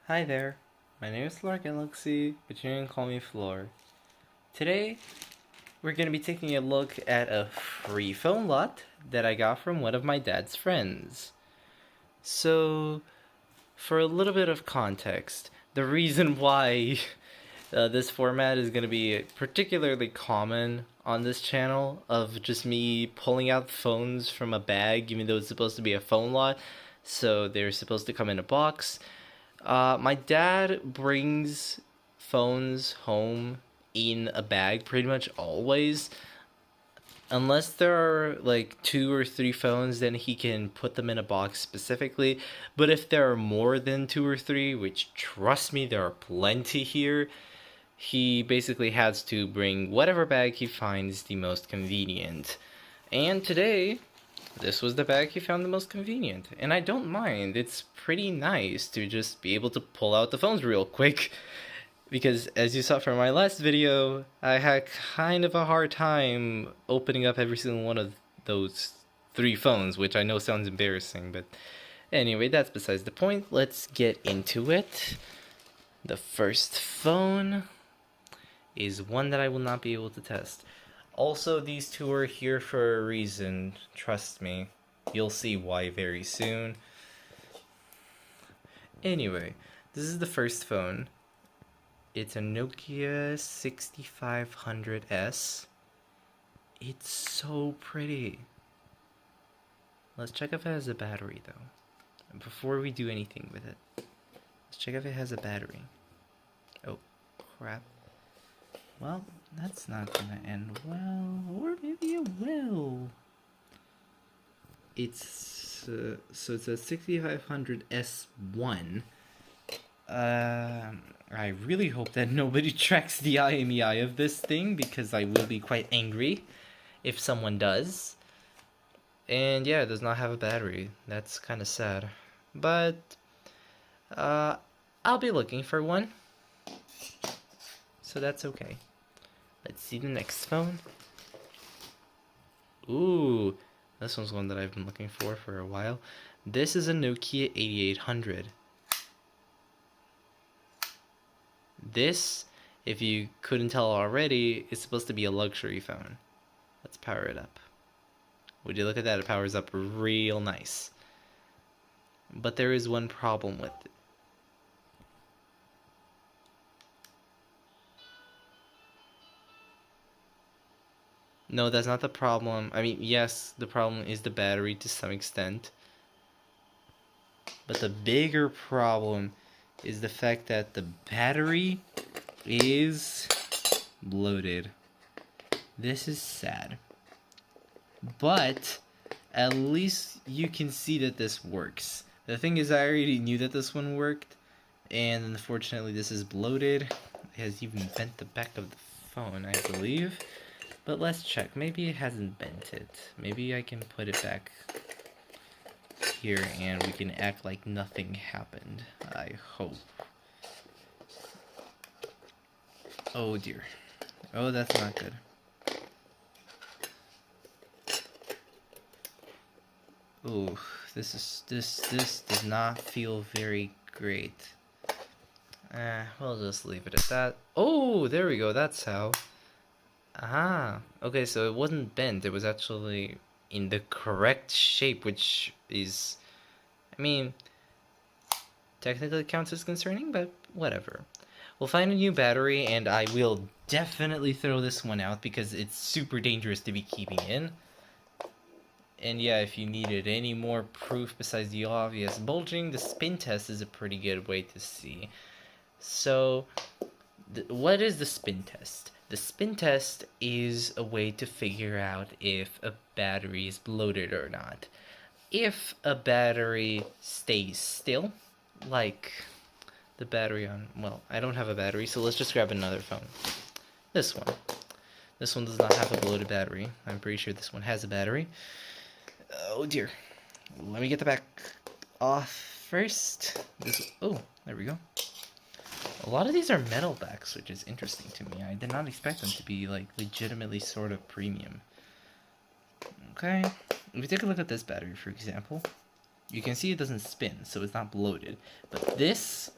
Hi there, my name is Floor Galaxy, but you can call me Floor. Today, we're going to be taking a look at a free phone lot that I got from one of my dad's friends. So, for a little bit of context, the reason why this format is going to be particularly common on this channel of just me pulling out phones from a bag, even though it's supposed to be a phone lot, so they're supposed to come in a box. My dad brings phones home in a bag pretty much always. Unless there are like 2 or 3 phones, then he can put them in a box specifically. But if there are more than 2 or 3, which trust me, there are plenty here, he basically has to bring whatever bag he finds the most convenient. And today, this was the bag he found the most convenient. And I don't mind. It's pretty nice to just be able to pull out the phones real quick. Because as you saw from my last video, I had kind of a hard time opening up every single one of those 3 phones, which I know sounds embarrassing, but anyway, that's besides the point. Let's get into it. The first phone is one that I will not be able to test. Also, these two are here for a reason, trust me. You'll see why very soon. Anyway, this is the first phone. It's a Nokia 6500S. It's so pretty. Let's check if it has a battery though. Before we do anything with it. Let's check if it has a battery. Oh, crap. Well, that's not gonna end well, or maybe it will. It's so it's a 6500S1. I really hope that nobody tracks the IMEI of this thing, because I will be quite angry if someone does. And yeah, it does not have a battery. That's kind of sad. But I'll be looking for one, so that's okay. Let's see the next phone. Ooh, this one's one that I've been looking for a while. This is a Nokia 8800. This, if you couldn't tell already, is supposed to be a luxury phone. Let's power it up. Would you look at that? It powers up real nice. But there is one problem with it. No, that's not the problem. I mean, yes, the problem is the battery to some extent. But the bigger problem is the fact that the battery is bloated. This is sad. But at least you can see that this works. The thing is, I already knew that this one worked, and unfortunately this is bloated. It has even bent the back of the phone, I believe. But let's check. Maybe it hasn't bent it. Maybe I can put it back here and we can act like nothing happened. I hope. Oh dear. Oh, that's not good. Ooh, this does not feel very great. We'll just leave it at that. Oh, there we go. That's how. Aha. Okay, so it wasn't bent. It was actually in the correct shape, which is, I mean, technically counts as concerning, but whatever. We'll find a new battery, and I will definitely throw this one out because it's super dangerous to be keeping in. And yeah, if you needed any more proof besides the obvious bulging, the spin test is a pretty good way to see. So, what is the spin test? The spin test is a way to figure out if a battery is bloated or not. If a battery stays still, like the battery on, well, I don't have a battery, so let's just grab another phone. This one. This one does not have a bloated battery. I'm pretty sure this one has a battery. Oh dear. Let me get the back off first. Oh, there we go. A lot of these are metal backs, which is interesting to me. I did not expect them to be like legitimately sort of premium. Okay, if we take a look at this battery, for example, you can see it doesn't spin, so it's not bloated. But this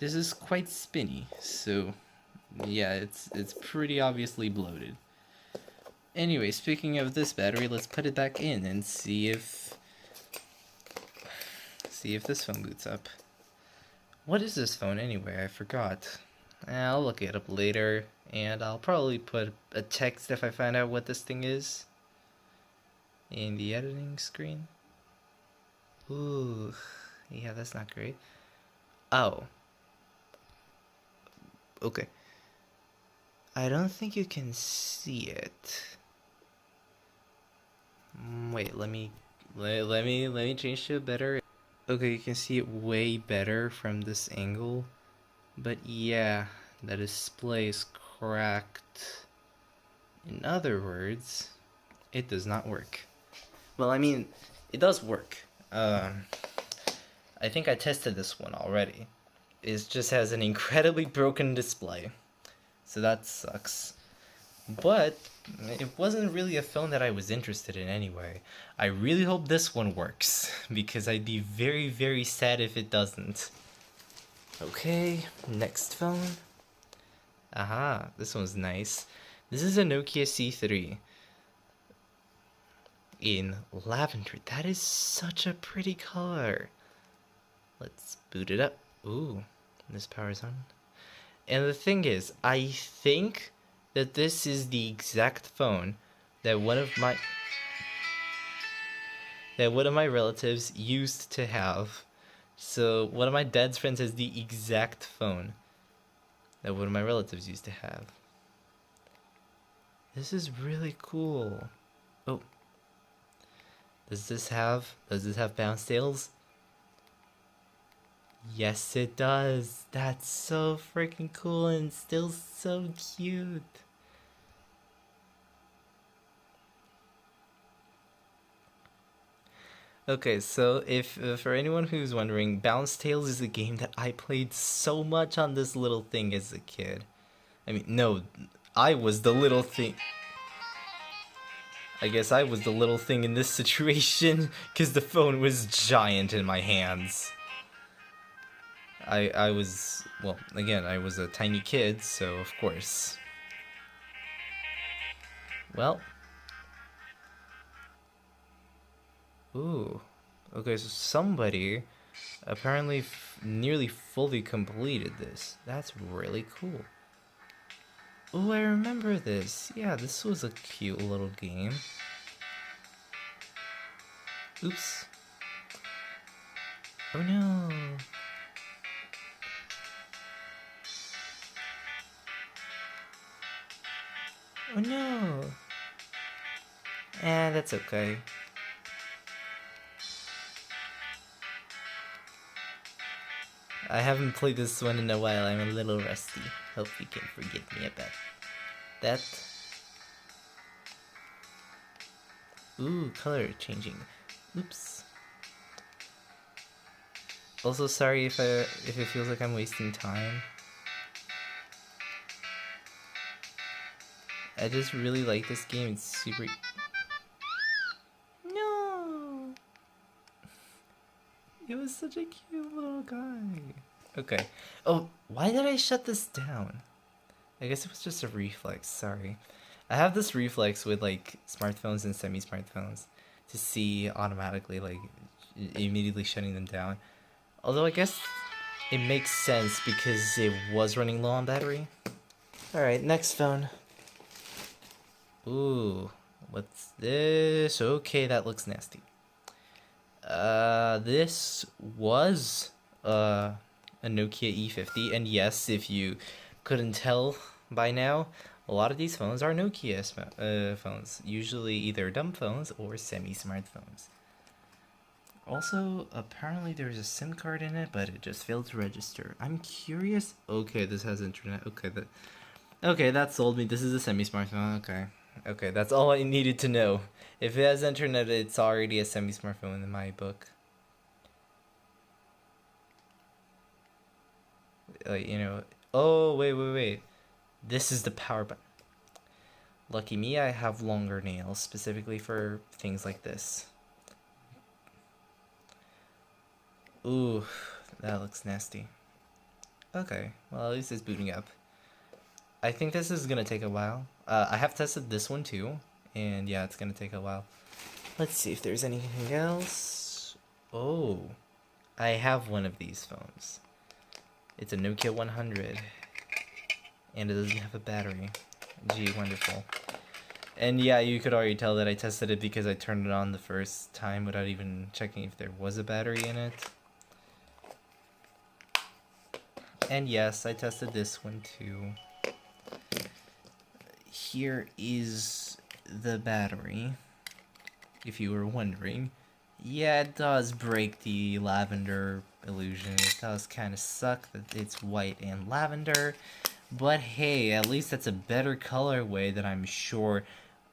this is quite spinny, so yeah, it's pretty obviously bloated. Anyway, speaking of this battery, let's put it back in and see if this phone boots up. What is this phone anyway? I forgot. I'll look it up later, and I'll probably put a text if I find out what this thing is in the editing screen. Ooh, yeah, that's not great. Oh. Okay. I don't think you can see it. Wait, let me change to a better. Okay, you can see it way better from this angle. But yeah, the display is cracked. In other words, it does not work. Well, I mean, it does work. I think I tested this one already. It just has an incredibly broken display. So that sucks. But it wasn't really a phone that I was interested in anyway. I really hope this one works, because I'd be very, very sad if it doesn't. Okay, next phone. Aha, this one's nice. This is a Nokia C3 in lavender. That is such a pretty color. Let's boot it up. Ooh, this power's on. And the thing is, I think that this is the exact phone that one of my relatives used to have. So one of my dad's friends has the exact phone that one of my relatives used to have. This is really cool. Oh. Does this have bounce tails? Yes, it does. That's so freaking cool and still so cute. Okay, so if for anyone who's wondering, Bounce Tales is a game that I played so much on this little thing as a kid. I mean, no, I was the little thing. I guess I was the little thing in this situation, because the phone was giant in my hands. I was, well, again, I was a tiny kid, so of course. Well. Ooh. Okay, so somebody apparently nearly fully completed this. That's really cool. Oh, I remember this. Yeah, this was a cute little game. Oops. Oh no. Oh no. That's okay. I haven't played this one in a while. I'm a little rusty. Hope you can forgive me about that. Ooh, color changing. Oops. Also, sorry if it feels like I'm wasting time. I just really like this game. It's super. No. It was such a cute little guy. Okay. Oh, why did I shut this down? I guess it was just a reflex. Sorry. I have this reflex with like smartphones and semi-smartphones to see automatically like immediately shutting them down. Although I guess it makes sense because it was running low on battery. Alright, next phone. Ooh, what's this? Okay, that looks nasty. This was a Nokia E50, and yes, if you couldn't tell by now, a lot of these phones are Nokia phones, usually either dumb phones or semi-smartphones. Also, apparently there's a SIM card in it, but it just failed to register. I'm curious. Okay, this has internet. Okay, that sold me. This is a semi-smartphone. Okay, that's all I needed to know. If it has internet, it's already a semi-smartphone in my book. You know. Oh, wait. This is the power button. Lucky me, I have longer nails, specifically for things like this. Ooh, that looks nasty. Okay, well at least it's booting up. I think this is gonna take a while. I have tested this one too, and yeah, it's gonna take a while. Let's see if there's anything else. Oh, I have one of these phones. It's a Nokia 100, and it doesn't have a battery. Gee, wonderful. And yeah, you could already tell that I tested it because I turned it on the first time without even checking if there was a battery in it. And yes, I tested this one too. Here is the battery, if you were wondering. Yeah, it does break the lavender illusion. It does kind of suck that it's white and lavender. But hey, at least that's a better colorway that I'm sure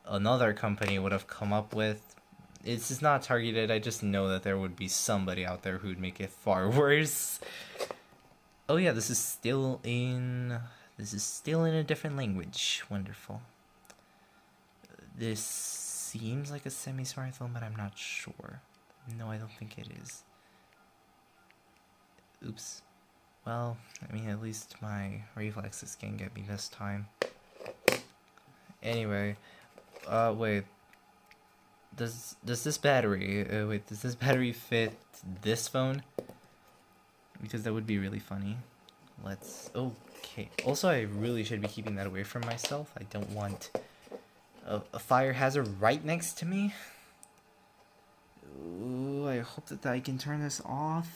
another company would have come up with. It's just not targeted. I just know that there would be somebody out there who'd make it far worse. Oh yeah, this is still in a different language. Wonderful. This seems like a semi-smartphone, but I'm not sure. No, I don't think it is. Oops. Well, I mean, at least my reflexes can get me this time. Anyway, wait. Does this battery, does this battery fit this phone? Because that would be really funny. Okay. Also, I really should be keeping that away from myself. I don't want a fire hazard right next to me. Ooh, I hope that I can turn this off.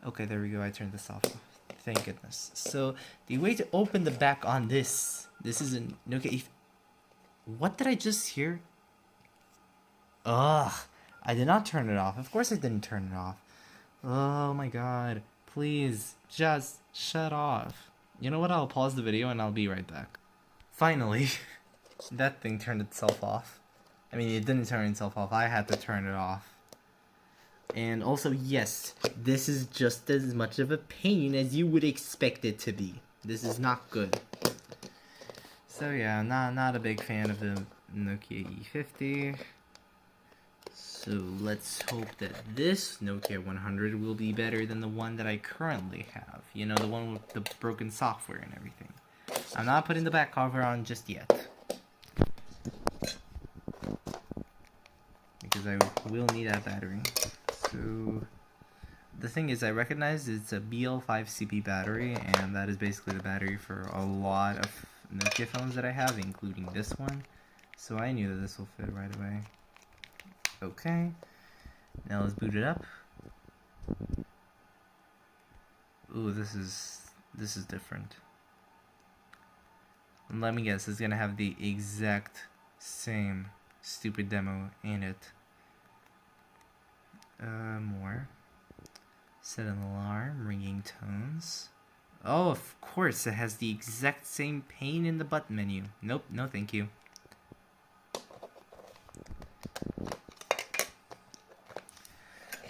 Okay, there we go. I turned this off. Thank goodness. So, the way to open the back on this is a Nokia. What did I just hear? Ugh, I did not turn it off. Of course I didn't turn it off. Oh my god. Please, just shut off. You know what? I'll pause the video and I'll be right back. Finally, that thing turned itself off. I mean, it didn't turn itself off. I had to turn it off. And also, yes, this is just as much of a pain as you would expect it to be. This is not good. So yeah, not a big fan of the Nokia E50. So let's hope that this Nokia 100 will be better than the one that I currently have. You know, the one with the broken software and everything. I'm not putting the back cover on just yet. Because I will need that battery. So the thing is, I recognize it's a BL5CP battery, and that is basically the battery for a lot of Nokia phones that I have, including this one. So I knew that this will fit right away. Okay, now let's boot it up. Ooh, this is different. And let me guess, it's gonna have the exact same stupid demo in it. More. Set an alarm, ringing tones. Oh, of course, it has the exact same pane in the button menu. Nope, no thank you.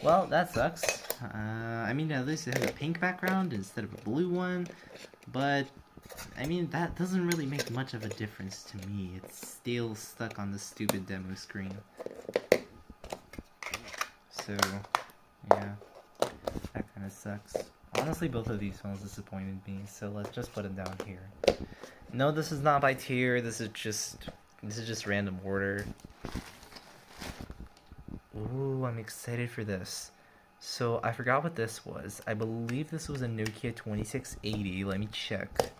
Well, that sucks. I mean, at least it has a pink background instead of a blue one, but I mean, that doesn't really make much of a difference to me. It's still stuck on the stupid demo screen. So, yeah, that kind of sucks. Honestly, both of these phones disappointed me, so let's just put it down here. No, this is not by tier, this is just random order. Ooh, I'm excited for this. So, I forgot what this was. I believe this was a Nokia 2680. Let me check.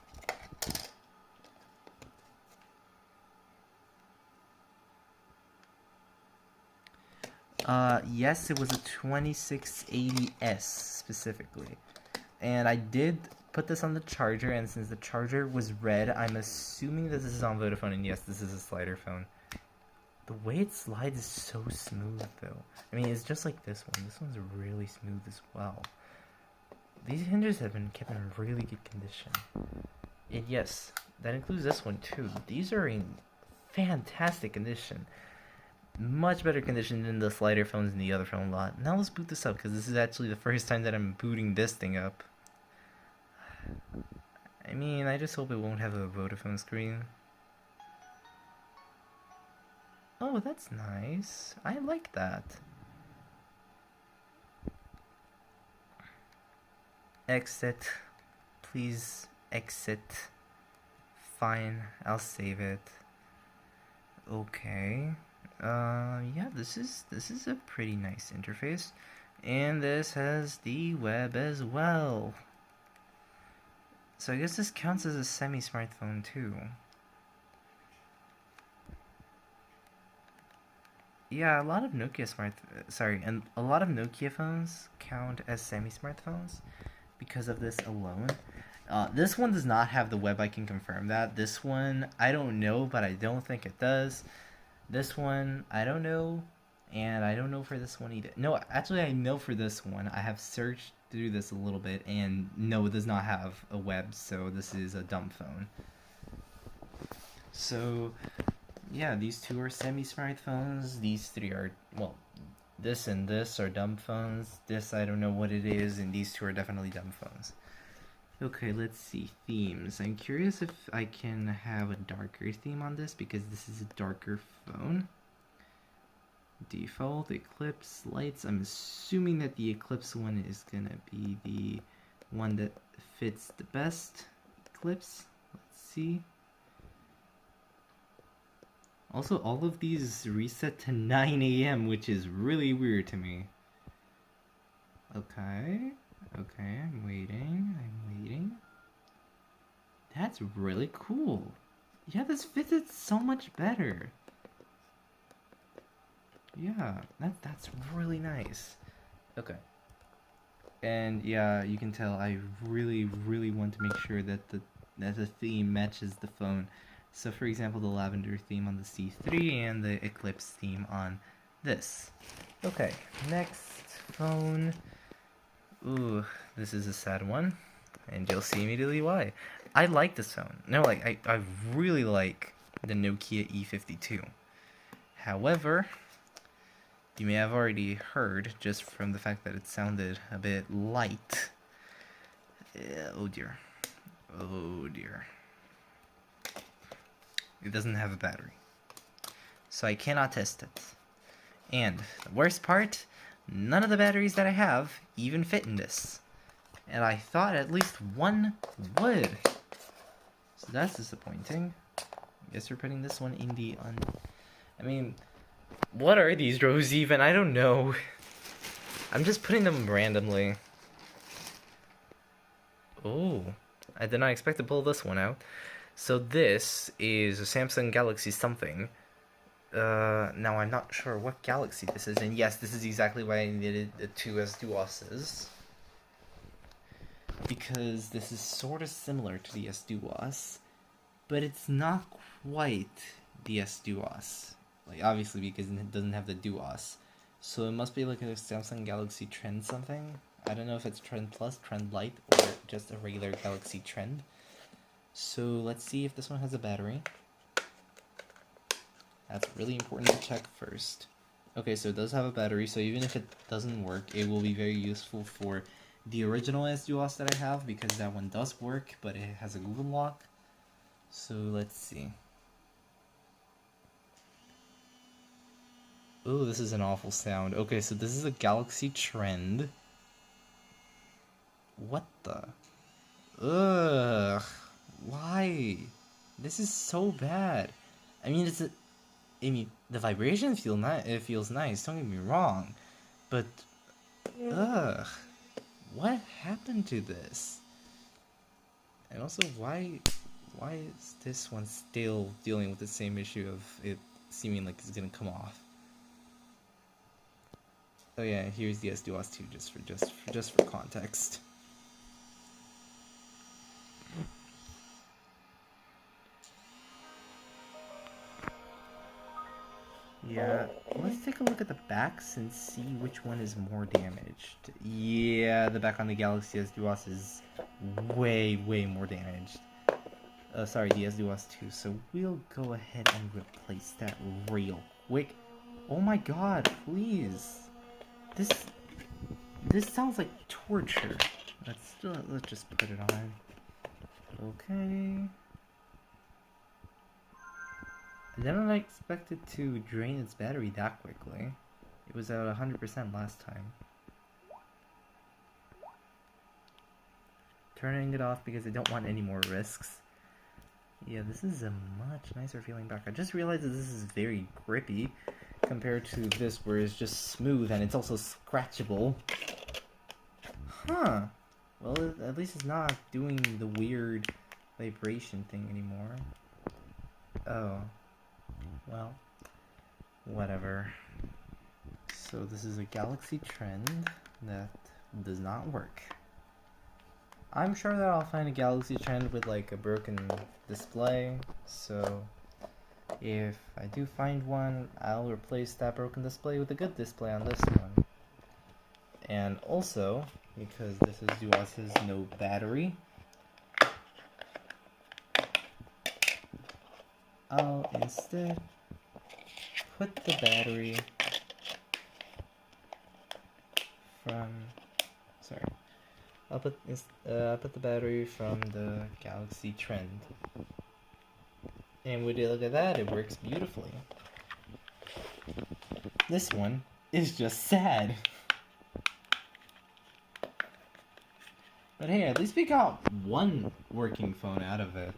Yes, it was a 2680S specifically. And I did put this on the charger, and since the charger was red, I'm assuming that this is on Vodafone, and yes, this is a slider phone. The way it slides is so smooth, though. I mean, it's just like this one. This one's really smooth as well. These hinges have been kept in really good condition. And yes, that includes this one, too. These are in fantastic condition. Much better condition than the slider phones in the other phone lot. Now let's boot this up, because this is actually the first time that I'm booting this thing up. I mean, I just hope it won't have a Vodafone screen. Oh, that's nice. I like that. Exit. Please exit. Fine, I'll save it. Okay. Yeah, this is a pretty nice interface. And this has the web as well. So I guess this counts as a semi-smartphone too. Yeah, a lot of and a lot of Nokia phones count as semi-smartphones because of this alone. This one does not have the web, I can confirm that. This one, I don't know, but I don't think it does. This one, I don't know, and I don't know for this one either. No, actually, I know for this one. I have searched through this a little bit, and no, it does not have a web, so this is a dumb phone. So, yeah, these two are semi-smartphones. These three are, well, this and this are dumb phones. This, I don't know what it is, and these two are definitely dumb phones. Okay, let's see. Themes. I'm curious if I can have a darker theme on this because this is a darker phone. Default, Eclipse, lights. I'm assuming that the Eclipse one is gonna be the one that fits the best. Eclipse. Let's see. Also, all of these reset to 9 a.m., which is really weird to me. Okay. Okay, I'm waiting. That's really cool. Yeah, this fits it so much better. Yeah, that's really nice. Okay. And yeah, you can tell I really want to make sure that the theme matches the phone. So for example, the lavender theme on the C3 and the Eclipse theme on this. Okay, next phone. Ooh, this is a sad one, and you'll see immediately why. I like this phone. No, like, I really like the Nokia E52. However, you may have already heard, just from the fact that it sounded a bit light. Oh dear. Oh dear. It doesn't have a battery. So I cannot test it. And the worst part, none of the batteries that I have even fit in this. And I thought at least one would. So that's disappointing. I guess we're putting this one in the I mean, what are these rows even? I don't know. I'm just putting them randomly. Oh, I did not expect to pull this one out. So this is a Samsung Galaxy something. Now I'm not sure what Galaxy this is, and yes, this is exactly why I needed the two S-Duoses. Because this is sort of similar to the S-Duos, but it's not quite the S-Duos. Like, obviously, because it doesn't have the Duos. So it must be like a Samsung Galaxy Trend something. I don't know if it's Trend Plus, Trend Lite, or just a regular Galaxy Trend. So let's see if this one has a battery. That's really important to check first. Okay, so it does have a battery, so even if it doesn't work, it will be very useful for the original S-Duos that I have, because that one does work, but it has a Google lock. So let's see. Oh, this is an awful sound. Okay, so this is a Galaxy Trend. What the? Ugh. Why? This is so bad. I mean, the vibrations feel nice. It feels nice. Don't get me wrong, but ugh, what happened to this? And also, why is this one still dealing with the same issue of it seeming like it's gonna come off? Oh yeah, here's the S-Duos 2 just for context. Yeah, let's take a look at the backs and see which one is more damaged. Yeah, the back on the Galaxy S-Duos is way more damaged. Sorry, the S-Duos 2. So we'll go ahead and replace that real quick. Oh my god, please. This sounds like torture. Let's just put it on. Okay. I didn't expect it to drain its battery that quickly. It was at 100% last time. turning it off because I don't want any more risks. Yeah, this is a much nicer feeling back. I just realized that this is very grippy compared to this where it's just smooth and it's also scratchable. Huh. Well, at least it's not doing the weird vibration thing anymore. Oh. Well, whatever. So this is a Galaxy Trend that does not work. I'm sure that I'll find a Galaxy Trend with like a broken display, so if I do find one, I'll replace that broken display with a good display on this one. And also, because this is Duas's no battery, I'll instead put the battery from, sorry, I'll put the battery from the Galaxy Trend. And would you look at that, it works beautifully. This one is just sad. But hey, at least we got one working phone out of it.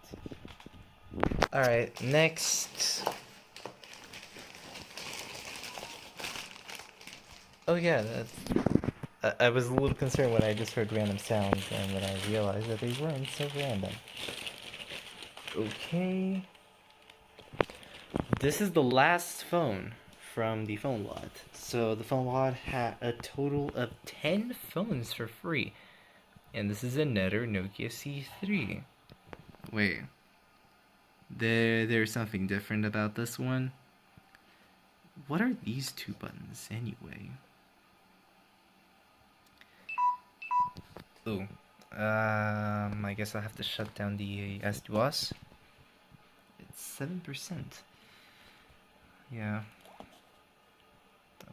Alright, next. Oh yeah, I was a little concerned when I just heard random sounds and then I realized that they weren't so random. Okay. This is the last phone from the phone lot. So the phone lot had a total of 10 phones for free. And this is another Nokia C3. Wait. There's something different about this one. What are these two buttons anyway? Oh. I guess I'll have to shut down the SDOS. It's 7%. Yeah.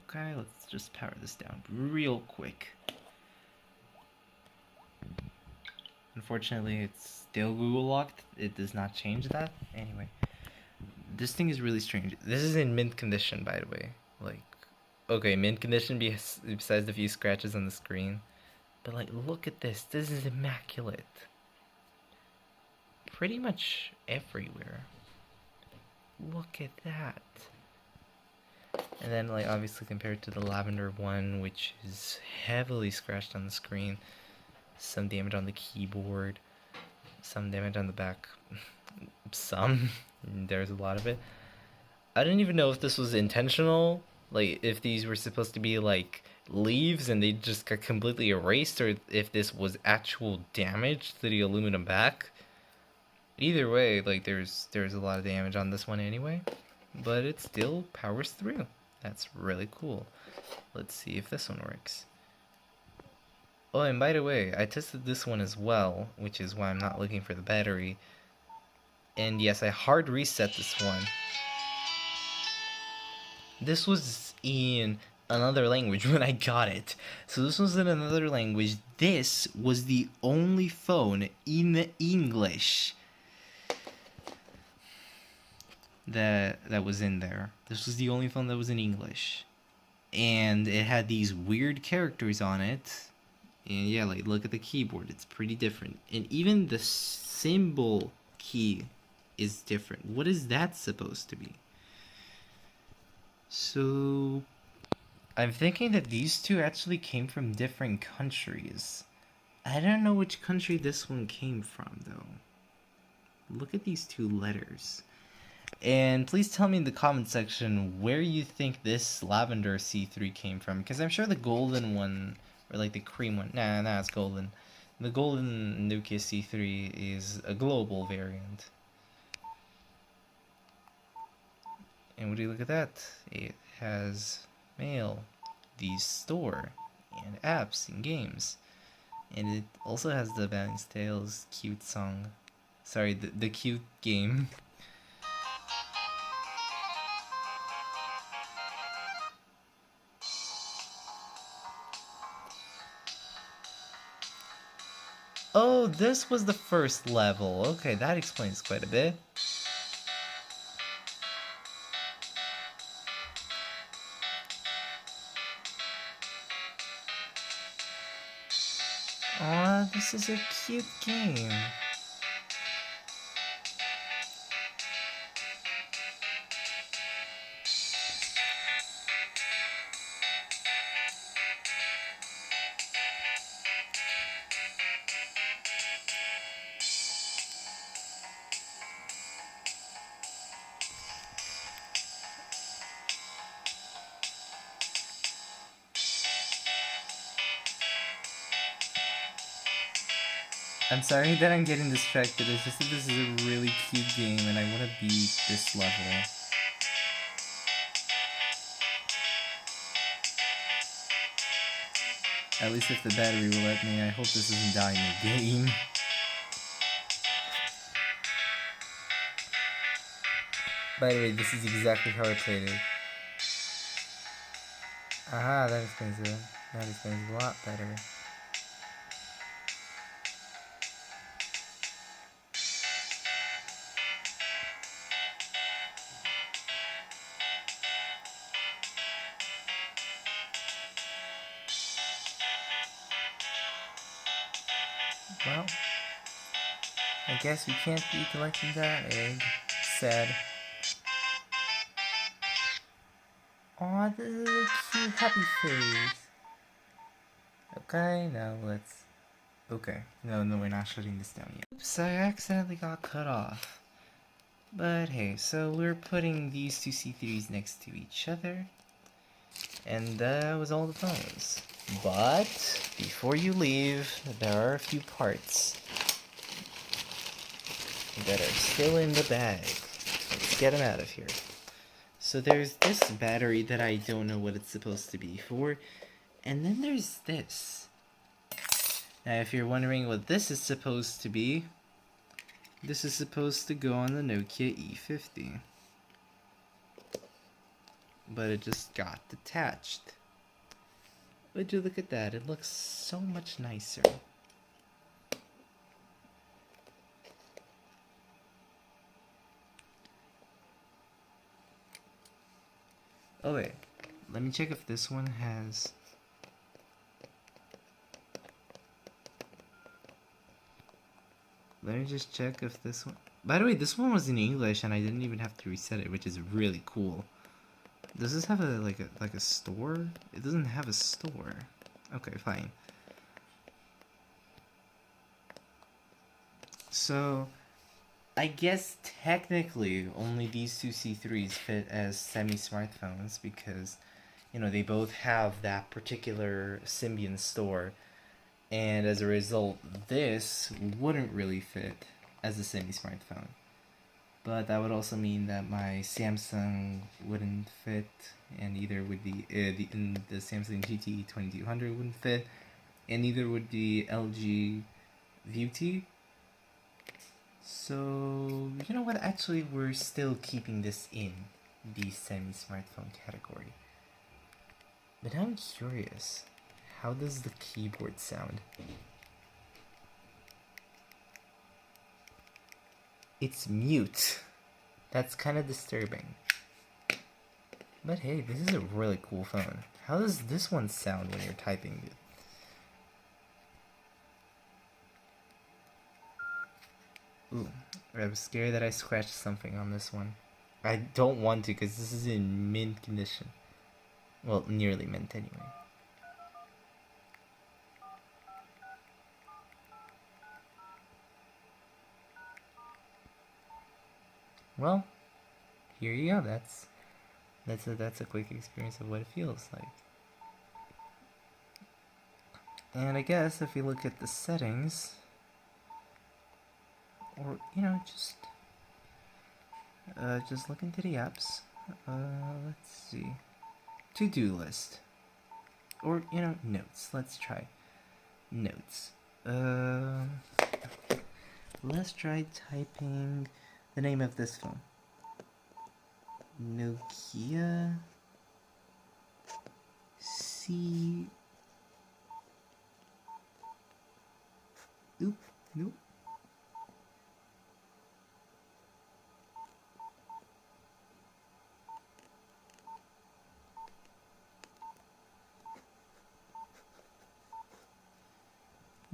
Okay, let's just power this down real quick. Unfortunately, it's still Google locked. It does not change that. Anyway, this thing is really strange. This is in mint condition, by the way. Like, okay, mint condition besides the few scratches on the screen. But like, look at this. This is immaculate. Pretty much everywhere. Look at that. And then, like, obviously compared to the lavender one, which is heavily scratched on the screen. Some damage on the keyboard, some damage on the back, there's a lot of it. I didn't even know if this was intentional, like if these were supposed to be like leaves and they just got completely erased, or if this was actual damage to the aluminum back. Either way, like there's a lot of damage on this one anyway, but it still powers through. That's really cool. Let's see if this one works. Oh, and by the way, I tested this one as well, which is why I'm not looking for the battery. And yes, I hard reset this one. This was in another language when I got it. So this was in another language. This was the only phone in English that was in there. This was the only phone that was in English. And it had these weird characters on it. And yeah, like, look at the keyboard. It's pretty different. And even the symbol key is different. What is that supposed to be? So, I'm thinking that these two actually came from different countries. I don't know which country this one came from, though. Look at these two letters. And please tell me in the comment section where you think this lavender C3 came from. Because I'm sure the golden one, or like the cream one, nah, it's golden. The golden Nokia C3 is a global variant. And would you look at that? It has mail, the store, and apps and games. And it also has the Balanced Tales cute song. Sorry, the cute game. Oh, this was the first level. Okay, that explains quite a bit. Aw, this is a cute game. I'm sorry that I'm getting distracted, it's just that this is a really cute game and I want to beat this level. At least if the battery will let me. I hope this doesn't die in the game. By the way, this is exactly how I played it. Aha, that explains it. That explains a lot better. Well, I guess we can't be collecting that egg. Sad. Aw, this is a cute happy face. Okay, now let's... Okay, no, we're not shutting this down yet. Oops, I accidentally got cut off. But hey, so we're putting these two C3s next to each other. And that was all the phones. But, before you leave, there are a few parts that are still in the bag. Let's get them out of here. So there's this battery that I don't know what it's supposed to be for. And then there's this. Now if you're wondering what this is supposed to be, this is supposed to go on the Nokia E50. But it just got detached. Would you look at that? It looks so much nicer. Oh wait, let me check if this one has... Let me just check if this one... By the way, this one was in English and I didn't even have to reset it, which is really cool. Does this have a like a store? It doesn't have a store. Okay, fine. So, I guess technically only these two C3s fit as semi-smartphones because, you know, they both have that particular Symbian store. And as a result, this wouldn't really fit as a semi-smartphone. But that would also mean that my Samsung wouldn't fit, and neither would the Samsung GT 2200 wouldn't fit, and neither would the LG View T. So, you know what, actually we're still keeping this in the semi-smartphone category. But I'm curious, how does the keyboard sound? It's mute. That's kind of disturbing. But hey, this is a really cool phone. How does this one sound when you're typing it? Ooh, I was scared that I scratched something on this one. I don't want to because this is in mint condition. Well, nearly mint anyway. Well, here you go. That's a quick experience of what it feels like. And I guess if you look at the settings, or you know, just look into the apps. Let's see, to-do list, or you know, notes. Let's try notes. Let's try typing the name of this phone. Nokia C. Oop, nope.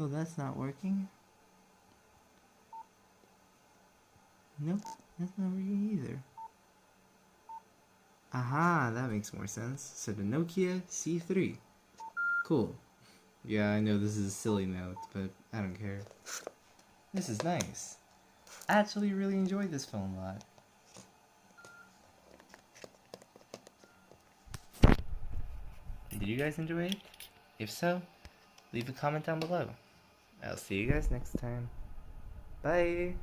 Oh, that's not working. Nope, that's not working either. Aha, that makes more sense. So the Nokia C3. Cool. Yeah, I know this is a silly note, but I don't care. This is nice. I actually really enjoyed this phone a lot. Did you guys enjoy it? If so, leave a comment down below. I'll see you guys next time. Bye!